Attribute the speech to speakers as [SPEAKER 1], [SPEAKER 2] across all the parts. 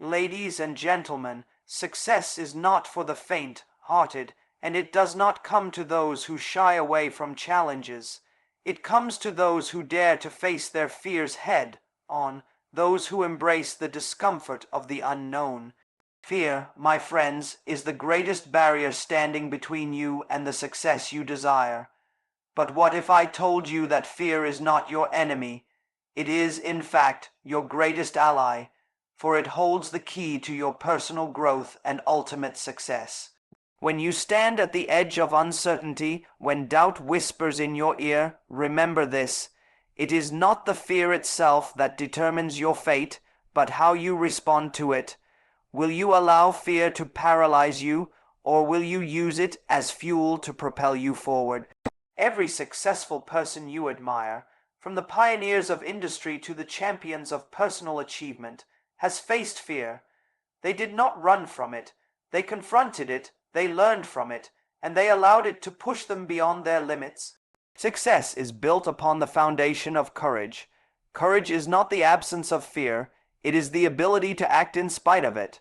[SPEAKER 1] Ladies and gentlemen, success is not for the faint-hearted, and it does not come to those who shy away from challenges. It comes to those who dare to face their fears head on, those who embrace the discomfort of the unknown. Fear, my friends, is the greatest barrier standing between you and the success you desire. But what if I told you that fear is not your enemy? It is, in fact, your greatest ally, for it holds the key to your personal growth and ultimate success. When you stand at the edge of uncertainty, when doubt whispers in your ear, remember this: it is not the fear itself that determines your fate, but how you respond to it. Will you allow fear to paralyze you, or will you use it as fuel to propel you forward? Every successful person you admire, from the pioneers of industry to the champions of personal achievement, has faced fear. They did not run from it. They confronted it, they learned from it, and they allowed it to push them beyond their limits. Success is built upon the foundation of courage. Courage is not the absence of fear, it is the ability to act in spite of it.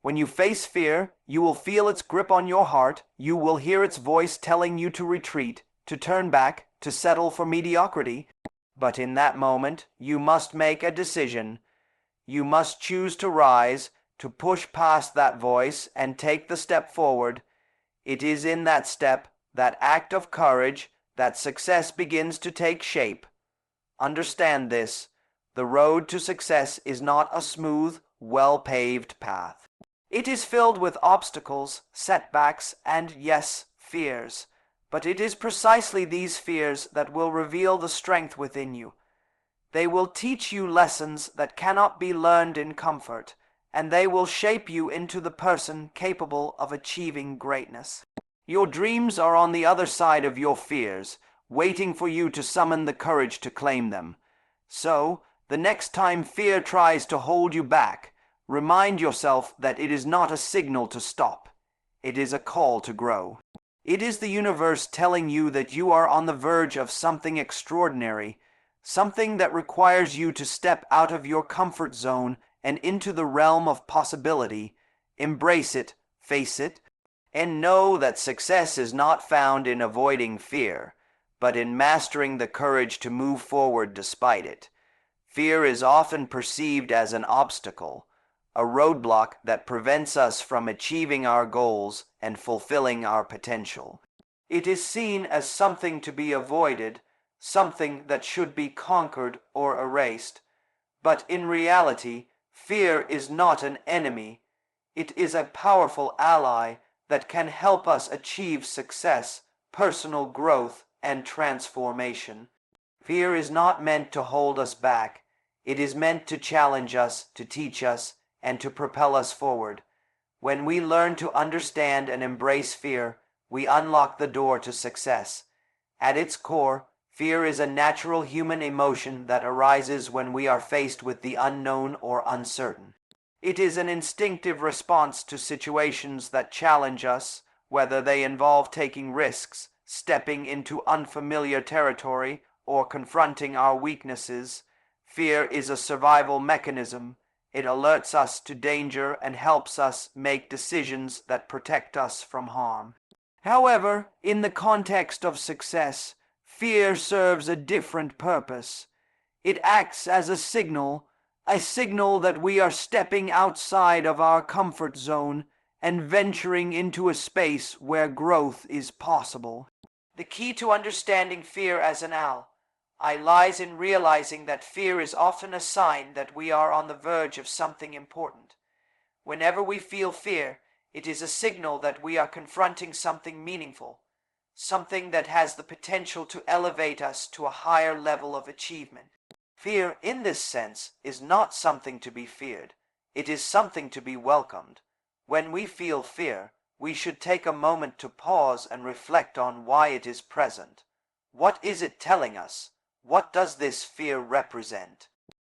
[SPEAKER 1] When you face fear, you will feel its grip on your heart, you will hear its voice telling you to retreat, to turn back, to settle for mediocrity. But in that moment, you must make a decision. You must choose to rise, to push past that voice and take the step forward. It is in that step, that act of courage, that success begins to take shape. Understand this: the road to success is not a smooth, well-paved path. It is filled with obstacles, setbacks, and, yes, fears. But it is precisely these fears that will reveal the strength within you. They will teach you lessons that cannot be learned in comfort, and they will shape you into the person capable of achieving greatness. Your dreams are on the other side of your fears, waiting for you to summon the courage to claim them. So, the next time fear tries to hold you back, remind yourself that it is not a signal to stop. It is a call to grow. It is the universe telling you that you are on the verge of something extraordinary, something that requires you to step out of your comfort zone and into the realm of possibility. Embrace it, face it, and know that success is not found in avoiding fear, but in mastering the courage to move forward despite it. Fear is often perceived as an obstacle, a roadblock that prevents us from achieving our goals and fulfilling our potential. It is seen as something to be avoided, something that should be conquered or erased. But in reality, fear is not an enemy. It is a powerful ally that can help us achieve success, personal growth, and transformation. Fear is not meant to hold us back. It is meant to challenge us, to teach us, and to propel us forward. When we learn to understand and embrace fear, we unlock the door to success. At its core, fear is a natural human emotion that arises when we are faced with the unknown or uncertain. It is an instinctive response to situations that challenge us, whether they involve taking risks, stepping into unfamiliar territory, or confronting our weaknesses. Fear is a survival mechanism. It alerts us to danger and helps us make decisions that protect us from harm. However, in the context of success, fear serves a different purpose. It acts as a signal that we are stepping outside of our comfort zone and venturing into a space where growth is possible. The key to understanding fear as an ally lies in realizing that fear is often a sign that we are on the verge of something important. Whenever we feel fear, it is a signal that we are confronting something meaningful, something that has the potential to elevate us to a higher level of achievement. Fear, in this sense, is not something to be feared. It is something to be welcomed. When we feel fear, we should take a moment to pause and reflect on why it is present. What is it telling us? What does this fear represent?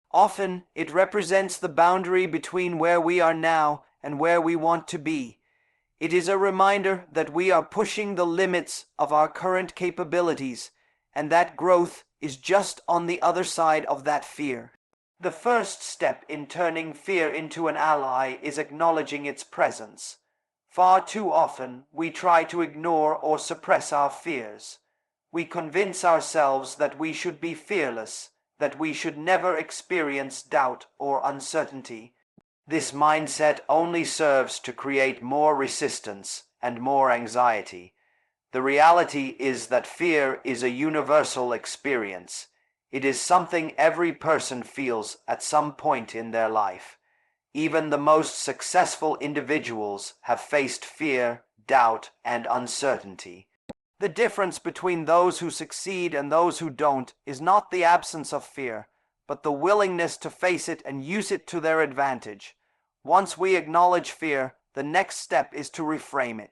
[SPEAKER 1] Often, it represents the boundary between where we are now and where we want to be. It is a reminder that we are pushing the limits of our current capabilities, and that growth is just on the other side of that fear. The first step in turning fear into an ally is acknowledging its presence. Far too often, we try to ignore or suppress our fears. We convince ourselves that we should be fearless, that we should never experience doubt or uncertainty. This mindset only serves to create more resistance and more anxiety. The reality is that fear is a universal experience. It is something every person feels at some point in their life. Even the most successful individuals have faced fear, doubt, and uncertainty. The difference between those who succeed and those who don't is not the absence of fear, but the willingness to face it and use it to their advantage. Once we acknowledge fear, the next step is to reframe it.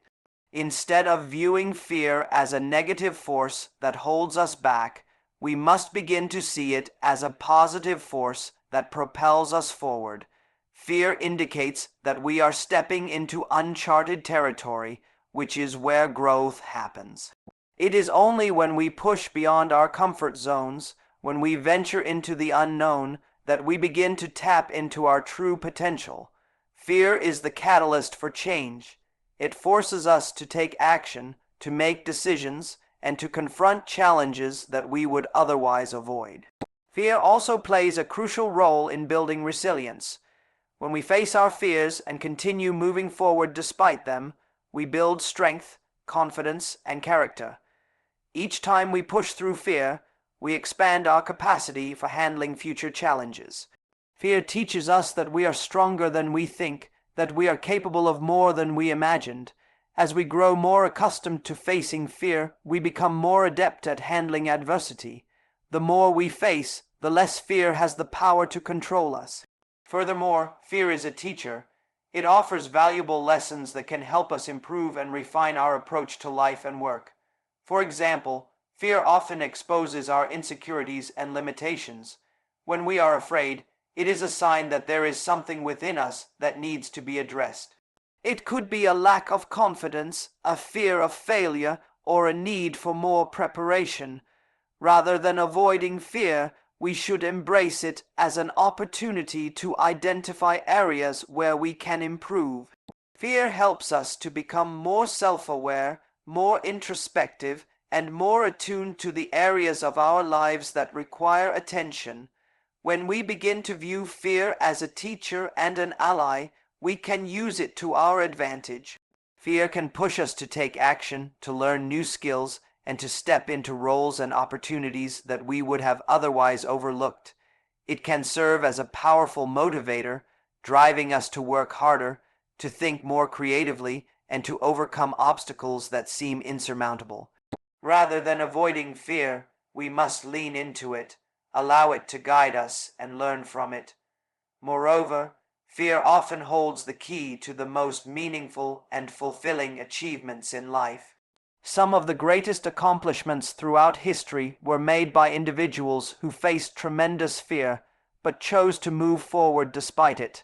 [SPEAKER 1] Instead of viewing fear as a negative force that holds us back, we must begin to see it as a positive force that propels us forward. Fear indicates that we are stepping into uncharted territory, which is where growth happens. It is only when we push beyond our comfort zones, when we venture into the unknown, that we begin to tap into our true potential. Fear is the catalyst for change. It forces us to take action, to make decisions, and to confront challenges that we would otherwise avoid. Fear also plays a crucial role in building resilience. When we face our fears and continue moving forward despite them, we build strength, confidence, and character. Each time we push through fear, we expand our capacity for handling future challenges. Fear teaches us that we are stronger than we think, that we are capable of more than we imagined. As we grow more accustomed to facing fear, we become more adept at handling adversity. The more we face, the less fear has the power to control us. Furthermore, fear is a teacher. It offers valuable lessons that can help us improve and refine our approach to life and work. For example, fear often exposes our insecurities and limitations. When we are afraid, it is a sign that there is something within us that needs to be addressed. It could be a lack of confidence, a fear of failure, or a need for more preparation. Rather than avoiding fear, we should embrace it as an opportunity to identify areas where we can improve. Fear helps us to become more self-aware, more introspective, and more attuned to the areas of our lives that require attention. When we begin to view fear as a teacher and an ally, we can use it to our advantage. Fear can push us to take action, to learn new skills, and to step into roles and opportunities that we would have otherwise overlooked. It can serve as a powerful motivator, driving us to work harder, to think more creatively, and to overcome obstacles that seem insurmountable. Rather than avoiding fear, we must lean into it, allow it to guide us, and learn from it. Moreover, fear often holds the key to the most meaningful and fulfilling achievements in life. Some of the greatest accomplishments throughout history were made by individuals who faced tremendous fear, but chose to move forward despite it.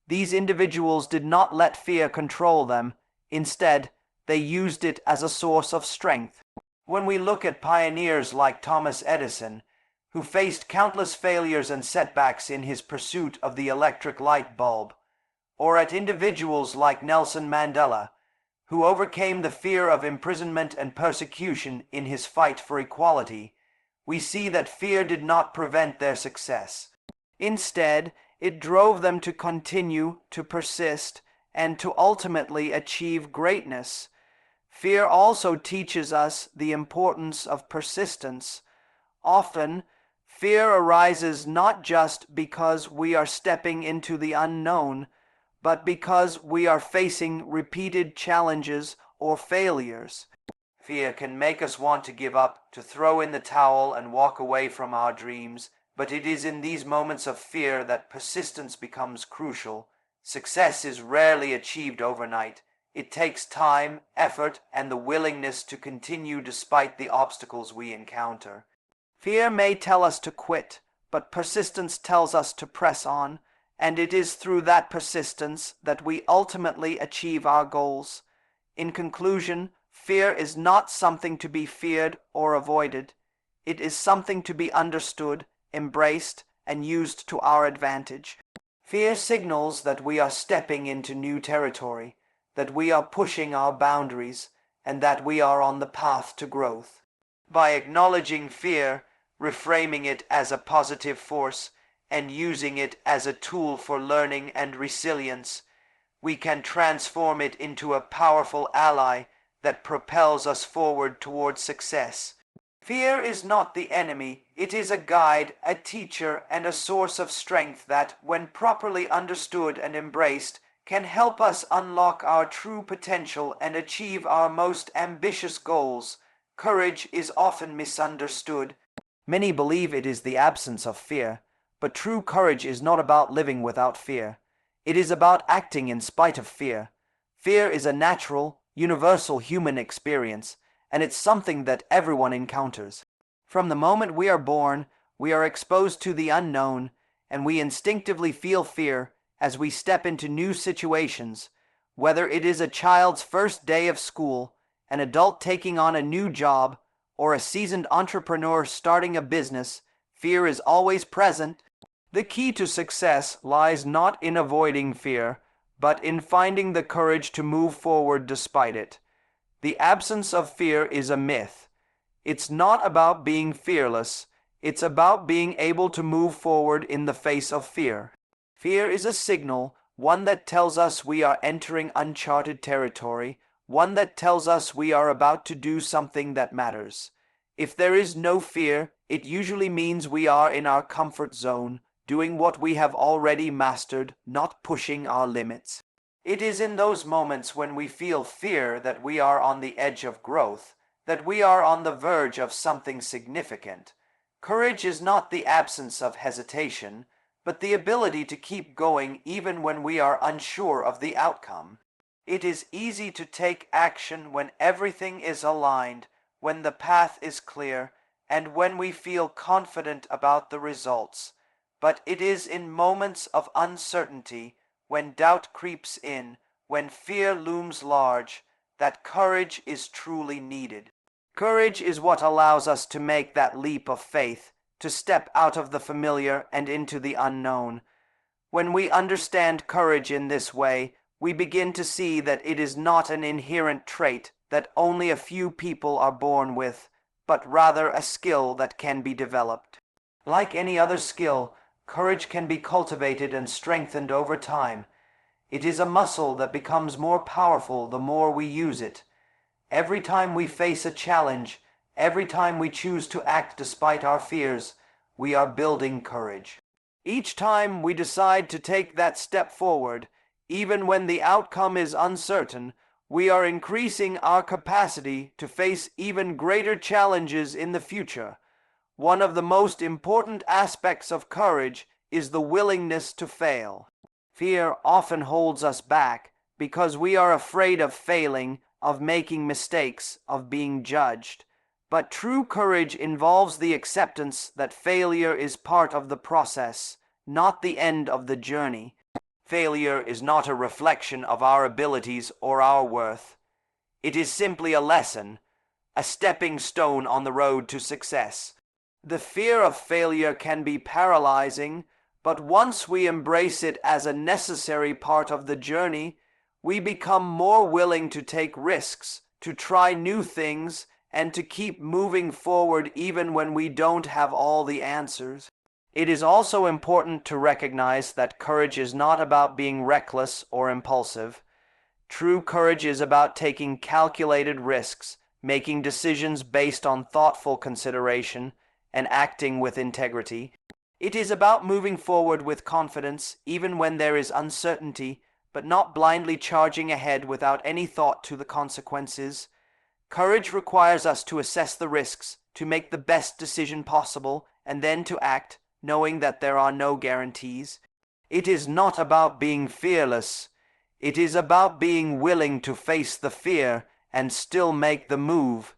[SPEAKER 1] These individuals did not let fear control them. Instead, they used it as a source of strength. When we look at pioneers like Thomas Edison, who faced countless failures and setbacks in his pursuit of the electric light bulb, or at individuals like Nelson Mandela, who overcame the fear of imprisonment and persecution in his fight for equality, we see that fear did not prevent their success. Instead, it drove them to continue, to persist, and to ultimately achieve greatness. Fear also teaches us the importance of persistence. Often, fear arises not just because we are stepping into the unknown, but because we are facing repeated challenges or failures. Fear can make us want to give up, to throw in the towel and walk away from our dreams, but it is in these moments of fear that persistence becomes crucial. Success is rarely achieved overnight. It takes time, effort, and the willingness to continue despite the obstacles we encounter. Fear may tell us to quit, but persistence tells us to press on. And it is through that persistence that we ultimately achieve our goals. In conclusion, fear is not something to be feared or avoided. It is something to be understood, embraced, and used to our advantage. Fear signals that we are stepping into new territory, that we are pushing our boundaries, and that we are on the path to growth. By acknowledging fear, reframing it as a positive force, and using it as a tool for learning and resilience, we can transform it into a powerful ally that propels us forward towards success. Fear is not the enemy, it is a guide, a teacher, and a source of strength that, when properly understood and embraced, can help us unlock our true potential and achieve our most ambitious goals. Courage is often misunderstood. Many believe it is the absence of fear, but true courage is not about living without fear. It is about acting in spite of fear. Fear is a natural, universal human experience, and it's something that everyone encounters. From the moment we are born, we are exposed to the unknown, and we instinctively feel fear as we step into new situations, whether it is a child's first day of school, an adult taking on a new job, or a seasoned entrepreneur starting a business. Fear is always present. The key to success lies not in avoiding fear, but in finding the courage to move forward despite it. The absence of fear is a myth. It's not about being fearless, it's about being able to move forward in the face of fear. Fear is a signal, one that tells us we are entering uncharted territory, one that tells us we are about to do something that matters. If there is no fear, it usually means we are in our comfort zone, doing what we have already mastered, not pushing our limits. It is in those moments when we feel fear that we are on the edge of growth, that we are on the verge of something significant. Courage is not the absence of hesitation, but the ability to keep going even when we are unsure of the outcome. It is easy to take action when everything is aligned, when the path is clear, and when we feel confident about the results. But it is in moments of uncertainty, when doubt creeps in, when fear looms large, that courage is truly needed. Courage is what allows us to make that leap of faith, to step out of the familiar and into the unknown. When we understand courage in this way, we begin to see that it is not an inherent trait that only a few people are born with, but rather a skill that can be developed. Like any other skill, courage can be cultivated and strengthened over time. It is a muscle that becomes more powerful the more we use it. Every time we face a challenge, every time we choose to act despite our fears, we are building courage. Each time we decide to take that step forward, even when the outcome is uncertain, we are increasing our capacity to face even greater challenges in the future. One of the most important aspects of courage is the willingness to fail. Fear often holds us back because we are afraid of failing, of making mistakes, of being judged. But true courage involves the acceptance that failure is part of the process, not the end of the journey. Failure is not a reflection of our abilities or our worth. It is simply a lesson, a stepping stone on the road to success. The fear of failure can be paralyzing, but once we embrace it as a necessary part of the journey, we become more willing to take risks, to try new things, and to keep moving forward even when we don't have all the answers. It is also important to recognize that courage is not about being reckless or impulsive. True courage is about taking calculated risks, making decisions based on thoughtful consideration, and acting with integrity. It is about moving forward with confidence even when there is uncertainty, but not blindly charging ahead without any thought to the consequences. Courage requires us to assess the risks, to make the best decision possible, and then to act, knowing that there are no guarantees. It is not about being fearless. It is about being willing to face the fear and still make the move.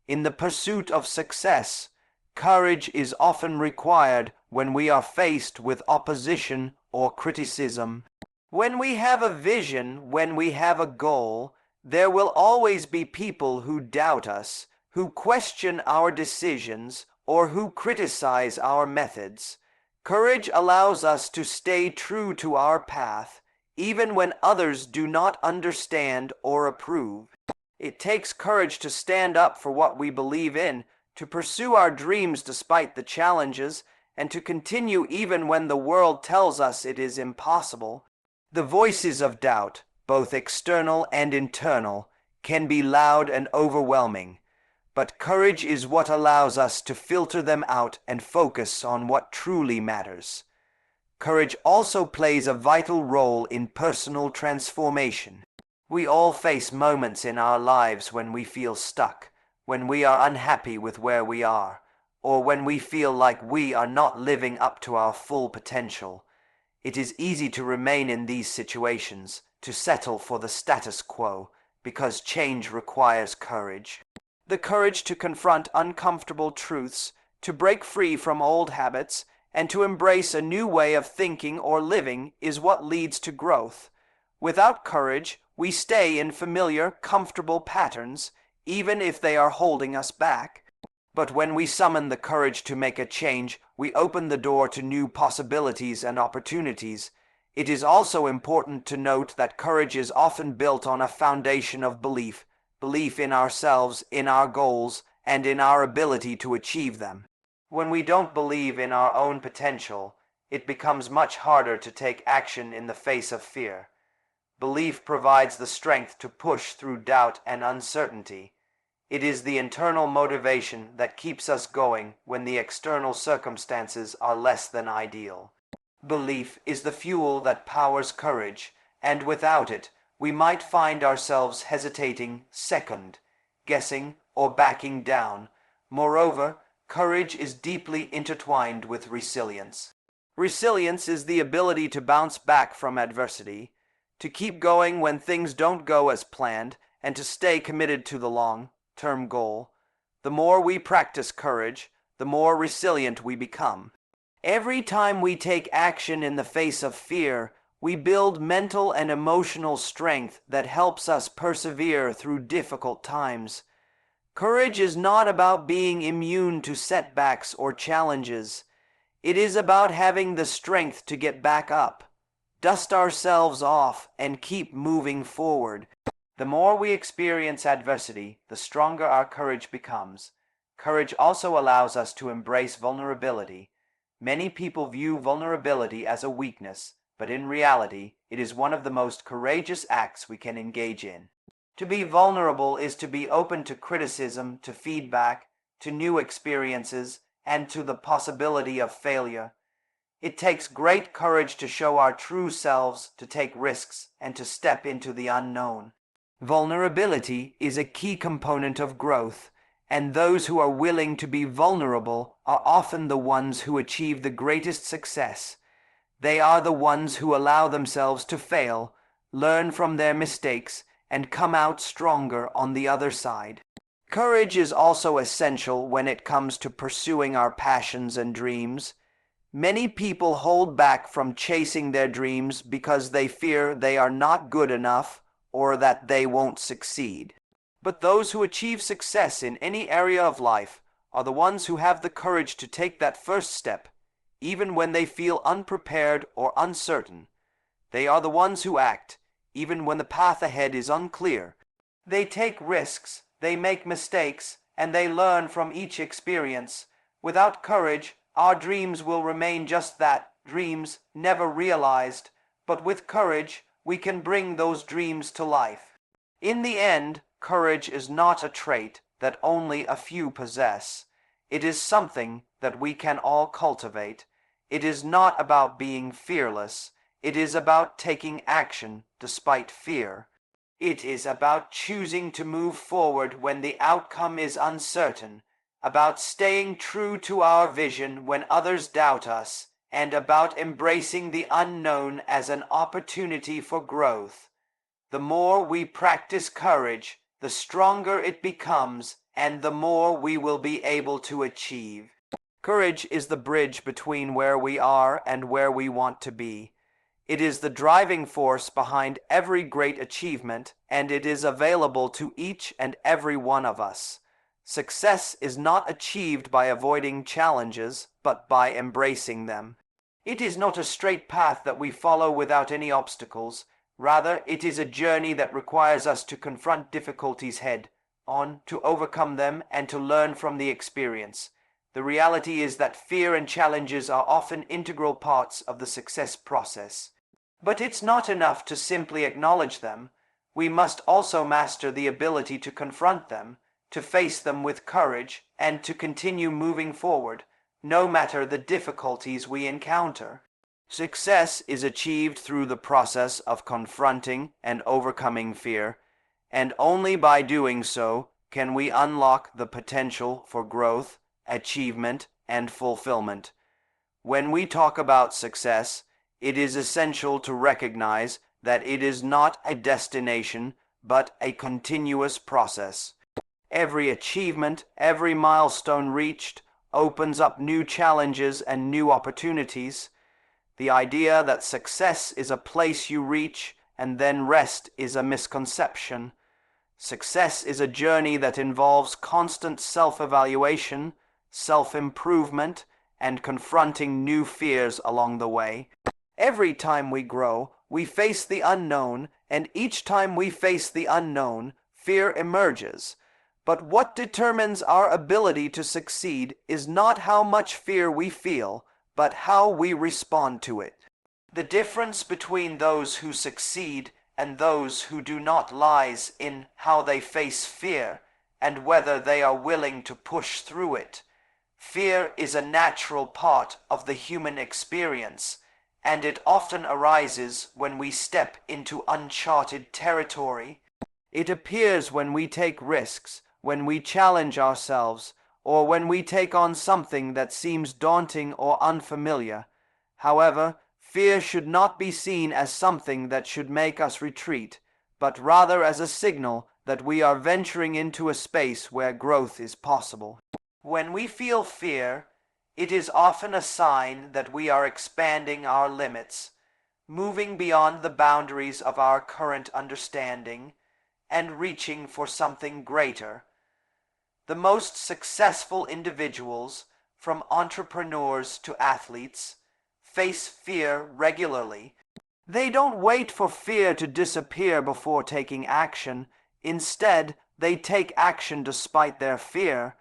[SPEAKER 1] In the pursuit of success, courage is often required when we are faced with opposition or criticism. When we have a vision, when we have a goal, there will always be people who doubt us, who question our decisions, or who criticize our methods. Courage allows us to stay true to our path, even when others do not understand or approve. It takes courage to stand up for what we believe in, to pursue our dreams despite the challenges, and to continue even when the world tells us it is impossible. The voices of doubt, both external and internal, can be loud and overwhelming, but courage is what allows us to filter them out and focus on what truly matters. Courage also plays a vital role in personal transformation. We all face moments in our lives when we feel stuck, when we are unhappy with where we are, or when we feel like we are not living up to our full potential. It is easy to remain in these situations, to settle for the status quo, because change requires courage. The courage to confront uncomfortable truths, to break free from old habits, and to embrace a new way of thinking or living is what leads to growth. Without courage, we stay in familiar, comfortable patterns, even if they are holding us back. But when we summon the courage to make a change, we open the door to new possibilities and opportunities. It is also important to note that courage is often built on a foundation of belief in ourselves, in our goals, and in our ability to achieve them. When we don't believe in our own potential, it becomes much harder to take action in the face of fear. Belief provides the strength to push through doubt and uncertainty. It is the internal motivation that keeps us going when the external circumstances are less than ideal. Belief is the fuel that powers courage, and without it, we might find ourselves hesitating, second guessing, or backing down. Moreover, courage is deeply intertwined with resilience. Resilience is the ability to bounce back from adversity, to keep going when things don't go as planned, and to stay committed to the long-term goal. The more we practice courage, the more resilient we become. Every time we take action in the face of fear, we build mental and emotional strength that helps us persevere through difficult times. Courage is not about being immune to setbacks or challenges. It is about having the strength to get back up, dust ourselves off, and keep moving forward. The more we experience adversity, the stronger our courage becomes. Courage also allows us to embrace vulnerability. Many people view vulnerability as a weakness, but in reality, it is one of the most courageous acts we can engage in. To be vulnerable is to be open to criticism, to feedback, to new experiences, and to the possibility of failure. It takes great courage to show our true selves, to take risks, and to step into the unknown. Vulnerability is a key component of growth, and those who are willing to be vulnerable are often the ones who achieve the greatest success. They are the ones who allow themselves to fail, learn from their mistakes, and come out stronger on the other side. Courage is also essential when it comes to pursuing our passions and dreams. Many people hold back from chasing their dreams because they fear they are not good enough or that they won't succeed. But those who achieve success in any area of life are the ones who have the courage to take that first step, even when they feel unprepared or uncertain. They are the ones who act, even when the path ahead is unclear. They take risks, they make mistakes, and they learn from each experience. Without courage, our dreams will remain just that, dreams never realized. But with courage, we can bring those dreams to life. In the end, courage is not a trait that only a few possess. It is something that we can all cultivate. It is not about being fearless. It is about taking action despite fear. It is about choosing to move forward when the outcome is uncertain, about staying true to our vision when others doubt us, and about embracing the unknown as an opportunity for growth. The more we practice courage, the stronger it becomes, and the more we will be able to achieve. Courage is the bridge between where we are and where we want to be. It is the driving force behind every great achievement, and it is available to each and every one of us. Success is not achieved by avoiding challenges, but by embracing them. It is not a straight path that we follow without any obstacles. Rather, it is a journey that requires us to confront difficulties head on, to overcome them, and to learn from the experience. The reality is that fear and challenges are often integral parts of the success process. But it's not enough to simply acknowledge them. We must also master the ability to confront them, to face them with courage, and to continue moving forward, no matter the difficulties we encounter. Success is achieved through the process of confronting and overcoming fear, and only by doing so can we unlock the potential for growth, achievement, and fulfillment. When we talk about success, it is essential to recognize that it is not a destination, but a continuous process. Every achievement, every milestone reached, opens up new challenges and new opportunities. The idea that success is a place you reach and then rest is a misconception. Success is a journey that involves constant self-evaluation, self-improvement, and confronting new fears along the way. Every time we grow, we face the unknown, and each time we face the unknown, fear emerges. But what determines our ability to succeed is not how much fear we feel, but how we respond to it. The difference between those who succeed and those who do not lies in how they face fear and whether they are willing to push through it. Fear is a natural part of the human experience, and it often arises when we step into uncharted territory. It appears when we take risks, when we challenge ourselves, or when we take on something that seems daunting or unfamiliar. However, fear should not be seen as something that should make us retreat, but rather as a signal that we are venturing into a space where growth is possible. When we feel fear, it is often a sign that we are expanding our limits, moving beyond the boundaries of our current understanding, and reaching for something greater. The most successful individuals, from entrepreneurs to athletes, face fear regularly. They don't wait for fear to disappear before taking action. Instead, they take action despite their fear.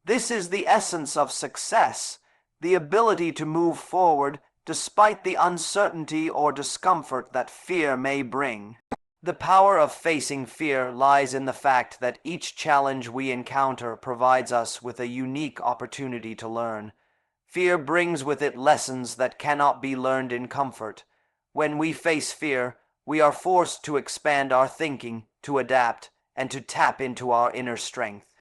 [SPEAKER 1] This is the essence of success, the ability to move forward despite the uncertainty or discomfort that fear may bring. The power of facing fear lies in the fact that each challenge we encounter provides us with a unique opportunity to learn. Fear brings with it lessons that cannot be learned in comfort. When we face fear, we are forced to expand our thinking, to adapt, and to tap into our inner strength.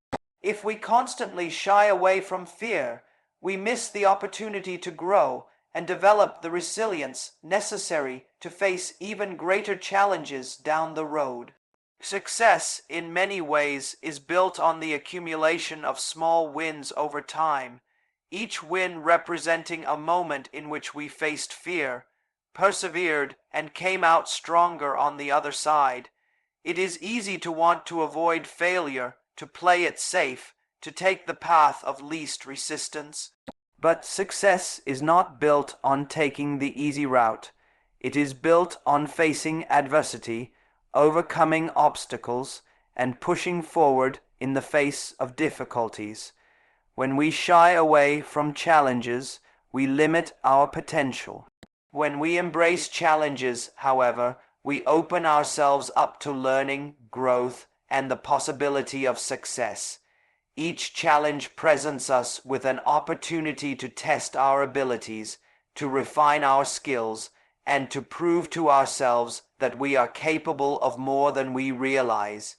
[SPEAKER 1] If we constantly shy away from fear, we miss the opportunity to grow and develop the resilience necessary to face even greater challenges down the road. Success, in many ways, is built on the accumulation of small wins over time, each win representing a moment in which we faced fear, persevered, and came out stronger on the other side. It is easy to want to avoid failure, to play it safe, to take the path of least resistance. But success is not built on taking the easy route. It is built on facing adversity, overcoming obstacles, and pushing forward in the face of difficulties. When we shy away from challenges, we limit our potential. When we embrace challenges, however, we open ourselves up to learning, growth, and the possibility of success. Each challenge presents us with an opportunity to test our abilities, to refine our skills, and to prove to ourselves that we are capable of more than we realize.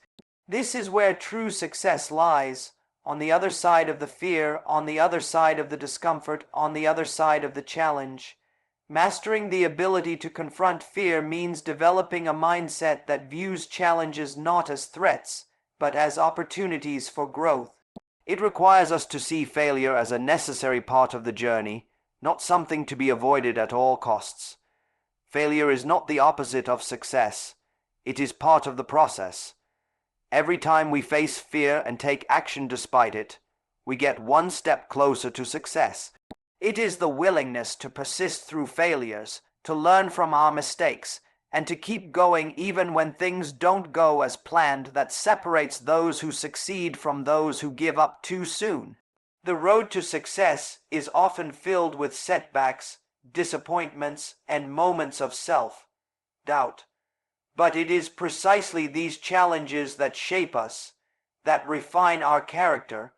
[SPEAKER 1] This is where true success lies, on the other side of the fear, on the other side of the discomfort, on the other side of the challenge. Mastering the ability to confront fear means developing a mindset that views challenges not as threats, but as opportunities for growth. It requires us to see failure as a necessary part of the journey, not something to be avoided at all costs. Failure is not the opposite of success. It is part of the process. Every time we face fear and take action despite it, we get one step closer to success. It is the willingness to persist through failures, to learn from our mistakes, and to keep going even when things don't go as planned that separates those who succeed from those who give up too soon. The road to success is often filled with setbacks, disappointments, and moments of self-doubt. But it is precisely these challenges that shape us, that refine our character,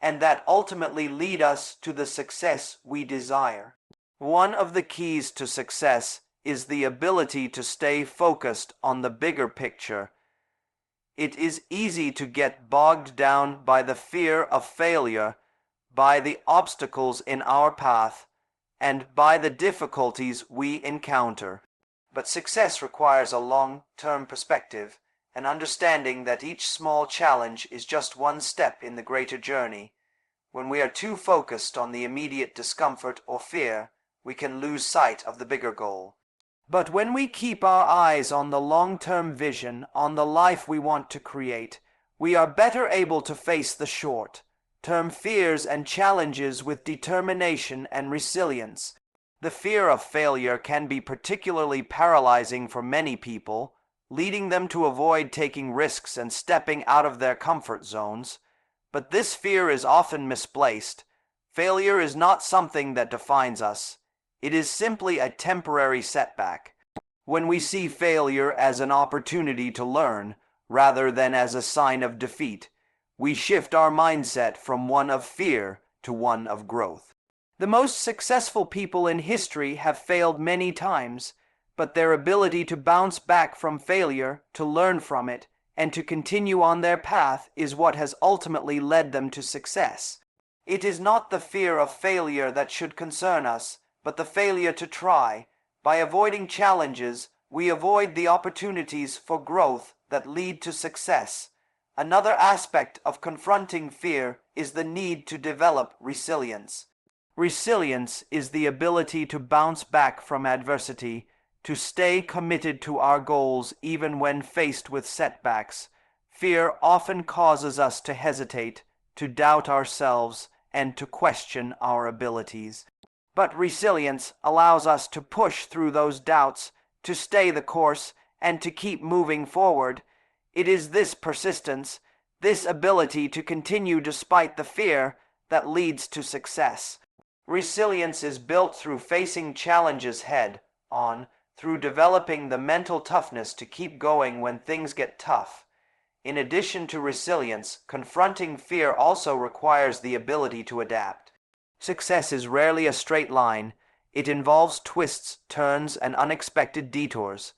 [SPEAKER 1] and that ultimately lead us to the success we desire. One of the keys to success is the ability to stay focused on the bigger picture. It is easy to get bogged down by the fear of failure, by the obstacles in our path, and by the difficulties we encounter. But success requires a long-term perspective, an understanding that each small challenge is just one step in the greater journey. When we are too focused on the immediate discomfort or fear, we can lose sight of the bigger goal. But when we keep our eyes on the long-term vision, on the life we want to create, we are better able to face the short-term fears and challenges with determination and resilience. The fear of failure can be particularly paralyzing for many people, leading them to avoid taking risks and stepping out of their comfort zones. But this fear is often misplaced. Failure is not something that defines us. It is simply a temporary setback. When we see failure as an opportunity to learn, rather than as a sign of defeat, we shift our mindset from one of fear to one of growth. The most successful people in history have failed many times, but their ability to bounce back from failure, to learn from it, and to continue on their path is what has ultimately led them to success. It is not the fear of failure that should concern us, but the failure to try. By avoiding challenges, we avoid the opportunities for growth that lead to success. Another aspect of confronting fear is the need to develop resilience. Resilience is the ability to bounce back from adversity, to stay committed to our goals even when faced with setbacks. Fear often causes us to hesitate, to doubt ourselves, and to question our abilities. But resilience allows us to push through those doubts, to stay the course, and to keep moving forward. It is this persistence, this ability to continue despite the fear, that leads to success. Resilience is built through facing challenges head-on, through developing the mental toughness to keep going when things get tough. In addition to resilience, confronting fear also requires the ability to adapt. Success is rarely a straight line. It involves twists, turns, and unexpected detours.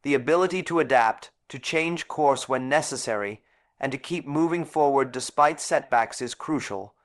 [SPEAKER 1] The ability to adapt, to change course when necessary, and to keep moving forward despite setbacks is crucial.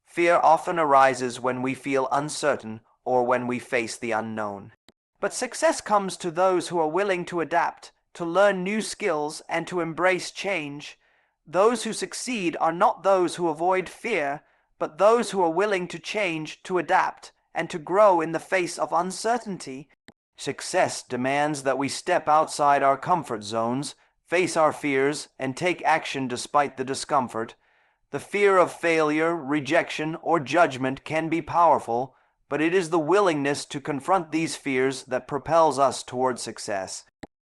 [SPEAKER 1] Fear often arises when we feel uncertain or when we face the unknown. But success comes to those who are willing to adapt, to learn new skills, and to embrace change. Those who succeed are not those who avoid fear, but those who are willing to change, to adapt, and to grow in the face of uncertainty. Success demands that we step outside our comfort zones, face our fears, and take action despite the discomfort. The fear of failure, rejection, or judgment can be powerful, but it is the willingness to confront these fears that propels us toward success.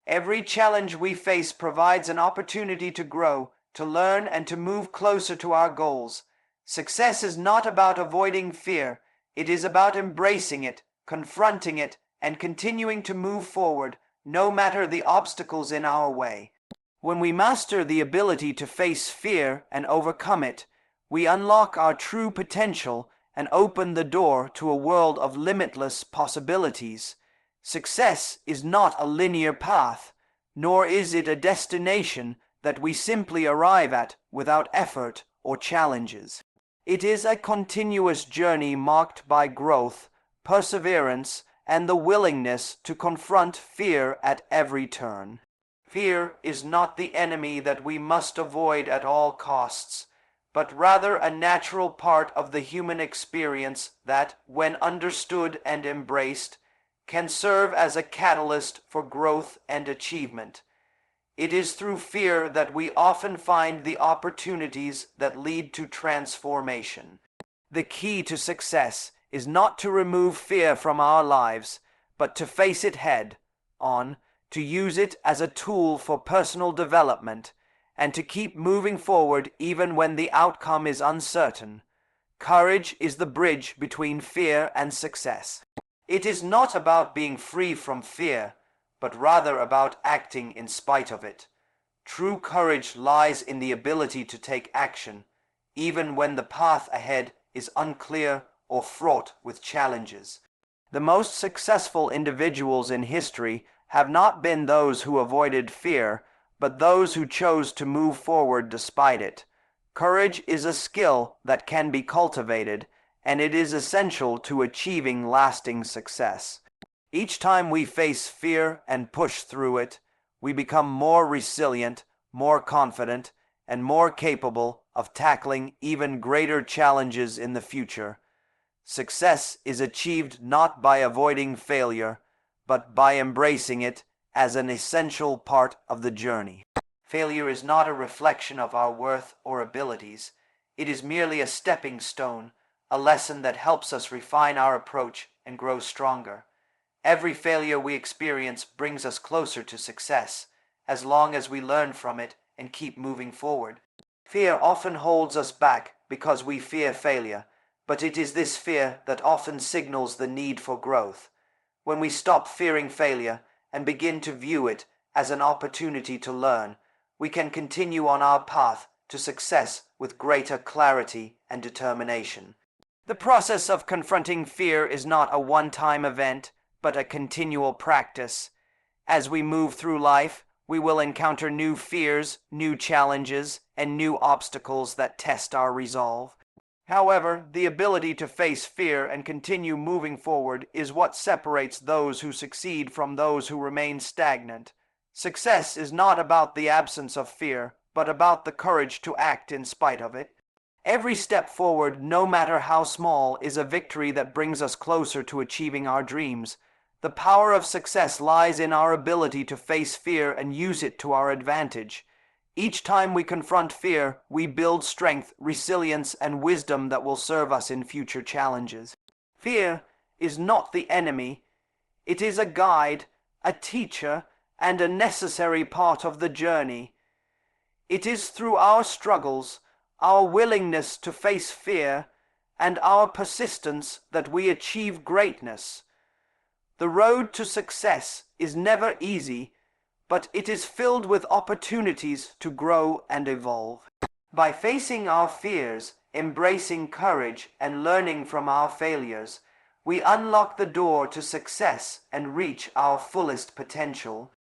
[SPEAKER 1] Every challenge we face provides an opportunity to grow, to learn, and to move closer to our goals. Success is not about avoiding fear. It is about embracing it, confronting it, and continuing to move forward, no matter the obstacles in our way. When we master the ability to face fear and overcome it, we unlock our true potential and open the door to a world of limitless possibilities. Success is not a linear path, nor is it a destination that we simply arrive at without effort or challenges. It is a continuous journey marked by growth, perseverance, and the willingness to confront fear at every turn. Fear is not the enemy that we must avoid at all costs, but rather a natural part of the human experience that, when understood and embraced, can serve as a catalyst for growth and achievement. It is through fear that we often find the opportunities that lead to transformation. The key to success is not to remove fear from our lives, but to face it head on, to use it as a tool for personal development, and to keep moving forward even when the outcome is uncertain. Courage is the bridge between fear and success. It is not about being free from fear, but rather about acting in spite of it. True courage lies in the ability to take action, even when the path ahead is unclear or fraught with challenges. The most successful individuals in history have not been those who avoided fear, but those who chose to move forward despite it. Courage is a skill that can be cultivated, and it is essential to achieving lasting success. Each time we face fear and push through it, we become more resilient, more confident, and more capable of tackling even greater challenges in the future. Success is achieved not by avoiding failure, but by embracing it as an essential part of the journey. Failure is not a reflection of our worth or abilities. It is merely a stepping stone, a lesson that helps us refine our approach and grow stronger. Every failure we experience brings us closer to success, as long as we learn from it and keep moving forward. Fear often holds us back because we fear failure, but it is this fear that often signals the need for growth. When we stop fearing failure and begin to view it as an opportunity to learn, we can continue on our path to success with greater clarity and determination. The process of confronting fear is not a one-time event, but a continual practice. As we move through life, we will encounter new fears, new challenges, and new obstacles that test our resolve. However, the ability to face fear and continue moving forward is what separates those who succeed from those who remain stagnant. Success is not about the absence of fear, but about the courage to act in spite of it. Every step forward, no matter how small, is a victory that brings us closer to achieving our dreams. The power of success lies in our ability to face fear and use it to our advantage. Each time we confront fear, we build strength, resilience, and wisdom that will serve us in future challenges. Fear is not the enemy. It is a guide, a teacher, and a necessary part of the journey. It is through our struggles, our willingness to face fear, and our persistence that we achieve greatness. The road to success is never easy, but it is filled with opportunities to grow and evolve. By facing our fears, embracing courage, and learning from our failures, we unlock the door to success and reach our fullest potential.